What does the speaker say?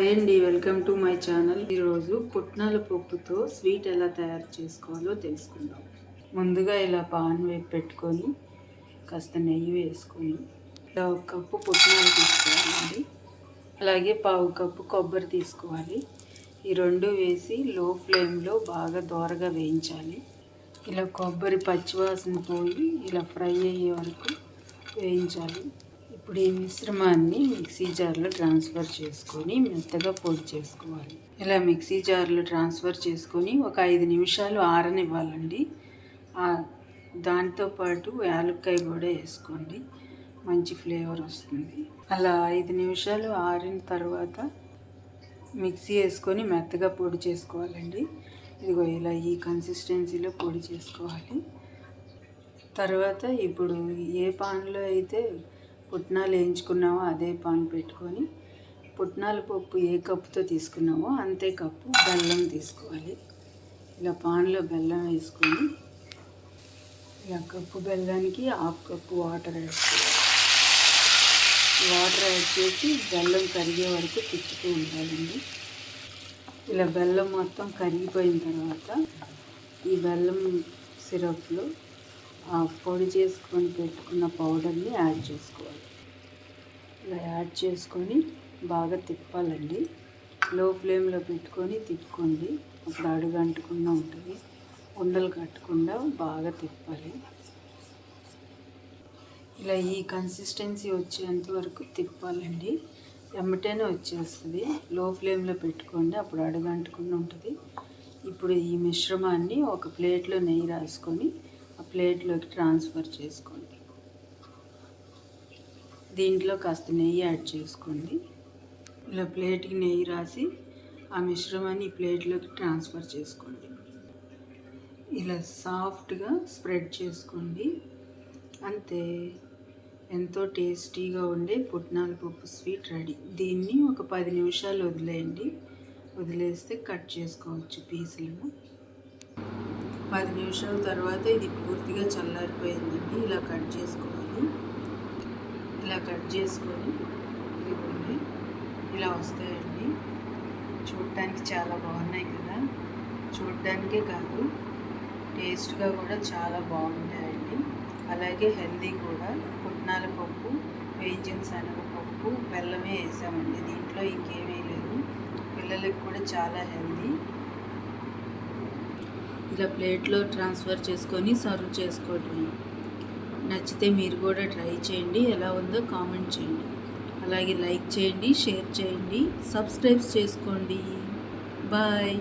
Hi అండి, welcome to my channel. ఈరోజు పుట్నాల పప్పుతో స్వీట్ ఎలా తయారు చేసుకోవాలో తెలుసుకుందాం. ముందుగా ఇలా పాన్ వేసి పెట్టుకొని కాస్త నెయ్యి వేసుకొని ఇలా 1 కప్పు పుట్నాలు తీసుకోవాలండి. అలాగే 1/2 కప్పు కొబ్బరి తీసుకోవాలి. ఈ రెండు వేసి లో ఫ్లేమ్లో బాగా దోరగా వేయించాలి. ఇలా కొబ్బరి పచ్చివాసన పోయి ఇలా ఫ్రై అయ్యే వరకు వేయించాలి. ఇప్పుడు ఈ మిశ్రమాన్ని మిక్సీ జార్లో ట్రాన్స్ఫర్ చేసుకొని మెత్తగా పొడి చేసుకోవాలి. ఇలా మిక్సీ జార్లో ట్రాన్స్ఫర్ చేసుకొని ఒక 5 నిమిషాలు ఆరనివ్వాలండి. దాంతోపాటు యాలక్కాయ కూడా వేసుకోండి, మంచి ఫ్లేవర్ వస్తుంది. అలా 5 నిమిషాలు ఆరిన తర్వాత మిక్సీ వేసుకొని మెత్తగా పొడి చేసుకోవాలండి. ఇదిగో ఇలా ఈ కన్సిస్టెన్సీలో పొడి చేసుకోవాలి. తర్వాత ఇప్పుడు ఏ పాన్లో అయితే పుట్నాలు వేయించుకున్నామో అదే పాన్ పెట్టుకొని పుట్నాల పప్పు ఏ కప్పుతో తీసుకున్నామో అంతే కప్పు బెల్లం తీసుకోవాలి. ఇలా పాన్లో బెల్లం వేసుకొని ఇలా కప్పు బెల్లానికి 1/2 కప్పు వాటర్ యాడ్ చేయాలి. వాటర్ యాడ్ చేసి బెల్లం కరిగే వరకు తిప్పుతూ ఉండాలండి. ఇలా బెల్లం మొత్తం కరిగిపోయిన తర్వాత ఈ బెల్లం సిరప్లో ఆ పొడి చేసుకొని పెట్టుకున్న పౌడర్ని యాడ్ చేసుకోవాలి. ఇలా యాడ్ చేసుకొని బాగా తిప్పాలండి. లో ఫ్లేమ్లో పెట్టుకొని తిప్పుకోండి, అప్పుడు అడుగు అంటకుండా ఉంటుంది. ఉండలు కట్టకుండా బాగా తిప్పాలి. ఇలా ఈ కన్సిస్టెన్సీ వచ్చేంత వరకు తిప్పాలండి. ఎమ్మటేనే వచ్చేస్తుంది. లో ఫ్లేమ్లో పెట్టుకోండి, అప్పుడు అడుగు అంటకుండా ఉంటుంది. ఇప్పుడు ఈ మిశ్రమాన్ని ఒక ప్లేట్లో నెయ్యి రాసుకొని ఆ ప్లేట్లోకి ట్రాన్స్ఫర్ చేసుకోండి. దీంట్లో కాస్త నెయ్యి యాడ్ చేసుకోండి. ఇలా ప్లేట్కి నెయ్యి రాసి ఆ మిశ్రమాన్ని ఈ ప్లేట్లోకి ట్రాన్స్ఫర్ చేసుకోండి. ఇలా సాఫ్ట్గా స్ప్రెడ్ చేసుకోండి. అంతే, ఎంతో టేస్టీగా ఉండే పుట్నాల పప్పు స్వీట్ రెడీ. దీన్ని ఒక 10 నిమిషాలు వదిలేయండి. వదిలేస్తే కట్ చేసుకోవచ్చు పీసులను. 10 నిమిషాల తర్వాత ఇది పూర్తిగా చల్లారిపోయిందండి. ఇలా కట్ చేసుకోవాలి. ఇలా కట్ చేసుకొని ఇదిగోండి ఇలా వస్తాయండి. చూడటానికి చాలా బాగున్నాయి కదా. చూడటానికే కాదు, టేస్ట్గా కూడా చాలా బాగుంటాయండి. అలాగే హెల్దీ కూడా. పుట్నాల పప్పు, వేయించిన శనగపప్పు, బెల్లమే వేసామండి. దీంట్లో ఇంకేమీ లేదు. పిల్లలకి కూడా చాలా హెల్దీ. ఇలా ప్లేట్లో ట్రాన్స్ఫర్ చేసుకొని సర్వ్ చేసుకోవడం. నచ్చితే మీరు కూడా ట్రై చేయండి. ఎలా ఉందో కామెంట్ చేయండి. అలాగే లైక్ చేయండి, షేర్ చేయండి, సబ్స్క్రైబ్ చేసుకోండి. బాయ్.